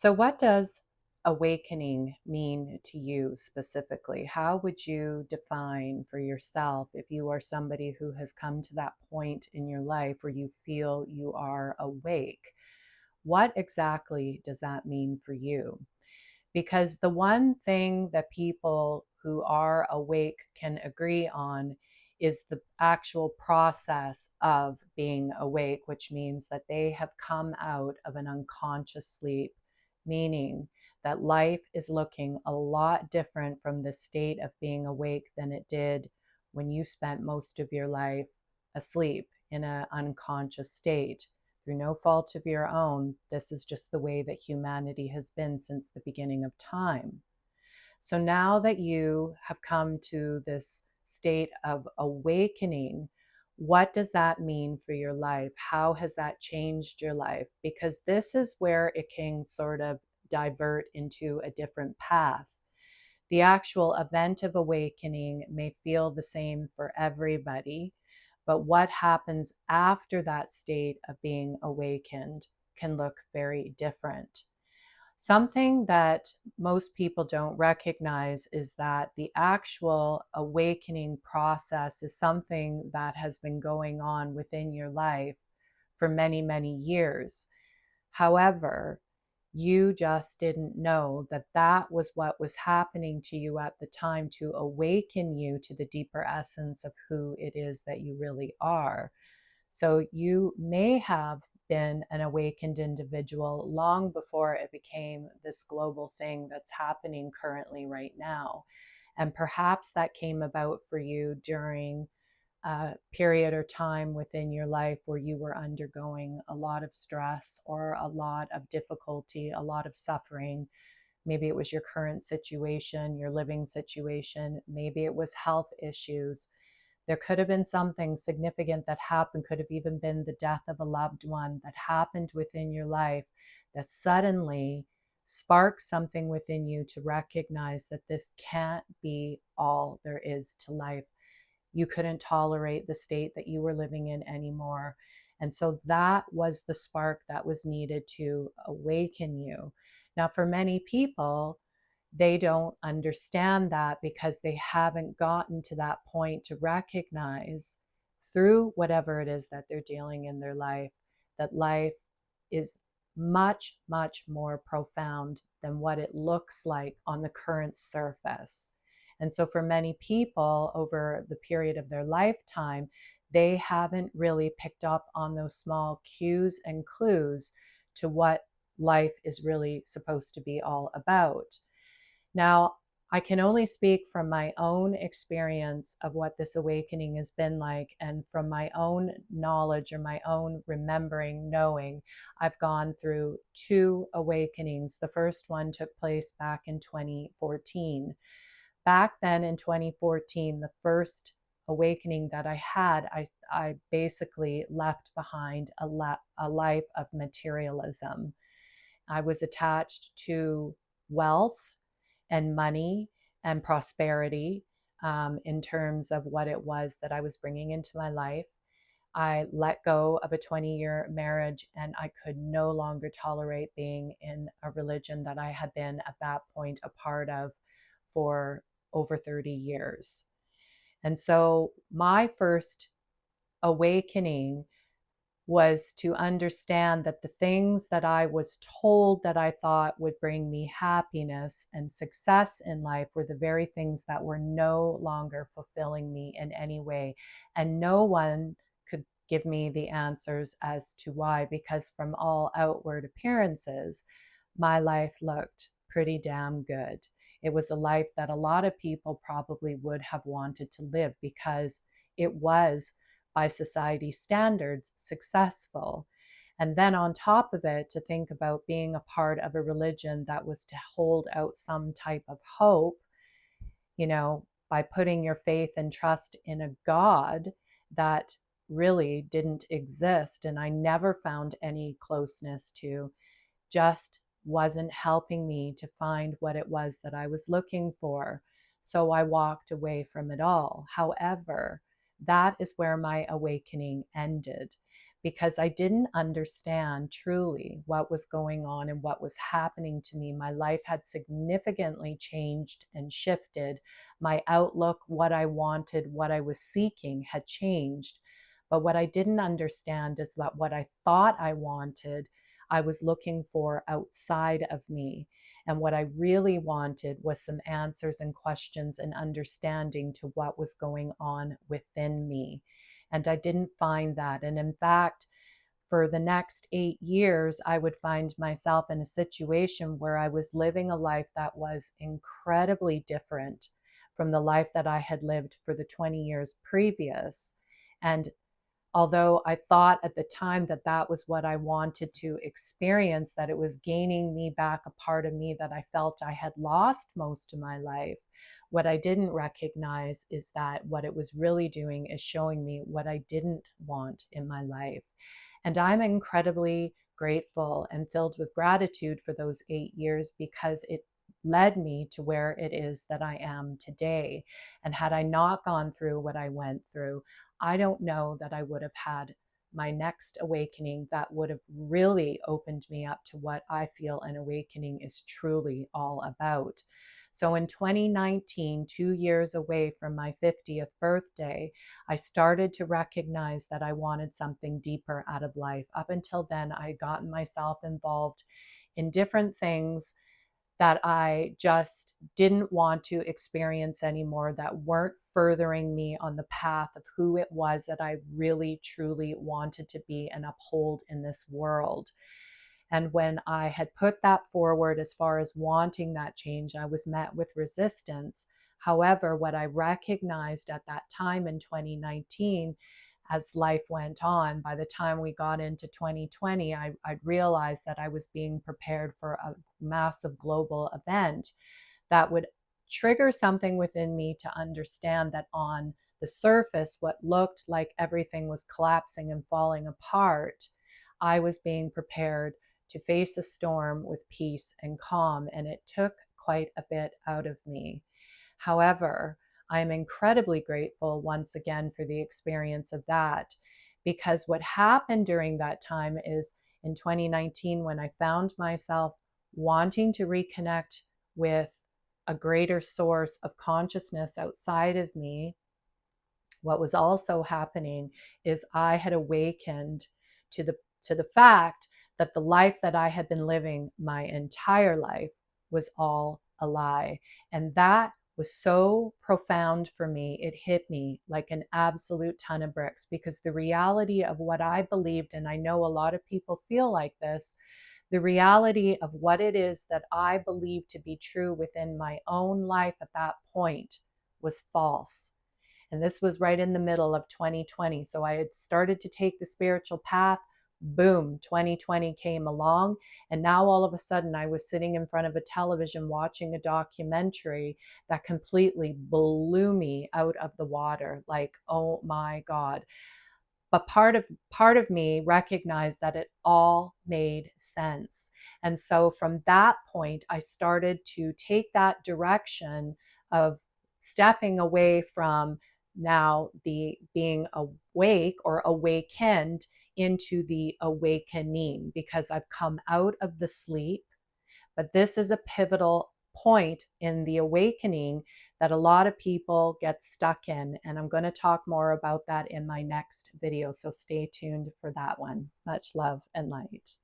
So, what does awakening mean to you specifically? How would you define for yourself if you are somebody who has come to that point in your life where you feel you are awake? What exactly does that mean for you? Because the one thing that people who are awake can agree on is the actual process of being awake, which means that they have come out of an unconscious sleep, meaning that life is looking a lot different from the state of being awake than it did when you spent most of your life asleep in an unconscious state through no fault of your own. This is just the way that humanity has been since the beginning of time. So now that you have come to this state of awakening, what does that mean for your life? How has that changed your life? Because this is where it can sort of divert into a different path. The actual event of awakening may feel the same for everybody, but what happens after that state of being awakened can look very different. Something that most people don't recognize is that the actual awakening process is something that has been going on within your life for many, many years. However, you just didn't know that that was what was happening to you at the time to awaken you to the deeper essence of who it is that you really are. So you may have been an awakened individual long before it became this global thing that's happening currently right now. And perhaps that came about for you during a period or time within your life where you were undergoing a lot of stress or a lot of difficulty, a lot of suffering. Maybe it was your current situation, your living situation. Maybe it was health issues. There could have been something significant that happened, could have even been the death of a loved one that happened within your life that suddenly sparks something within you to recognize that this can't be all there is to life. You couldn't tolerate the state that you were living in anymore. And so that was the spark that was needed to awaken you. Now, for many people, they don't understand that because they haven't gotten to that point to recognize through whatever it is that they're dealing in their life that life is much, much more profound than what it looks like on the current surface. And so, for many people over the period of their lifetime, they haven't really picked up on those small cues and clues to what life is really supposed to be all about. Now, I can only speak from my own experience of what this awakening has been like, and from my own knowledge or my own remembering, knowing I've gone through two awakenings. The first one took place back in 2014. Back then in 2014, the first awakening that I had, I basically left behind a life of materialism. I was attached to wealth and money and prosperity in terms of what it was that I was bringing into my life. I let go of a 20-year marriage and I could no longer tolerate being in a religion that I had been at that point a part of for over 30 years. And so my first awakening was to understand that the things that I was told that I thought would bring me happiness and success in life were the very things that were no longer fulfilling me in any way. And no one could give me the answers as to why, because from all outward appearances, my life looked pretty damn good. It was a life that a lot of people probably would have wanted to live because it was, by society standards, successful. And then on top of it, to think about being a part of a religion that was to hold out some type of hope, by putting your faith and trust in a God that really didn't exist and I never found any closeness to, just wasn't helping me to find what it was that I was looking for. So I walked away from it all. However, that is where my awakening ended, because I didn't understand truly what was going on and what was happening to me. My life had significantly changed and shifted. My outlook, what I wanted, what I was seeking had changed. But what I didn't understand is that what I thought I wanted, I was looking for outside of me. And what I really wanted was some answers and questions and understanding to what was going on within me. And I didn't find that. And in fact, for the next 8 years, I would find myself in a situation where I was living a life that was incredibly different from the life that I had lived for the 20 years previous. And although I thought at the time that that was what I wanted to experience, that it was gaining me back a part of me that I felt I had lost most of my life, what I didn't recognize is that what it was really doing is showing me what I didn't want in my life. And I'm incredibly grateful and filled with gratitude for those 8 years, because it led me to where it is that I am today. And had I not gone through what I went through, I don't know that I would have had my next awakening that would have really opened me up to what I feel an awakening is truly all about. So in 2019, 2 years away from my 50th birthday, I started to recognize that I wanted something deeper out of life. Up until then, I had gotten myself involved in different things that I just didn't want to experience anymore, that weren't furthering me on the path of who it was that I really, truly wanted to be and uphold in this world. And when I had put that forward as far as wanting that change, I was met with resistance. However, what I recognized at that time in 2019, as life went on, by the time we got into 2020, I realized that I was being prepared for a massive global event that would trigger something within me to understand that on the surface, what looked like everything was collapsing and falling apart, I was being prepared to face a storm with peace and calm, and it took quite a bit out of me. However, I'm incredibly grateful once again for the experience of that, because what happened during that time is in 2019, when I found myself wanting to reconnect with a greater source of consciousness outside of me, what was also happening is I had awakened to the fact that the life that I had been living my entire life was all a lie. And that was so profound for me. It hit me like an absolute ton of bricks, because the reality of what I believed, and I know a lot of people feel like this, the reality of what it is that I believed to be true within my own life at that point was false. And this was right in the middle of 2020. So I had started to take the spiritual path. Boom, 2020 came along. And now all of a sudden I was sitting in front of a television watching a documentary that completely blew me out of the water. Like, oh my God. But part of me recognized that it all made sense. And so from that point, I started to take that direction of stepping away from now the being awake or awakened into the awakening, because I've come out of the sleep. But this is a pivotal point in the awakening that a lot of people get stuck in. And I'm going to talk more about that in my next video. So stay tuned for that one. Much love and light.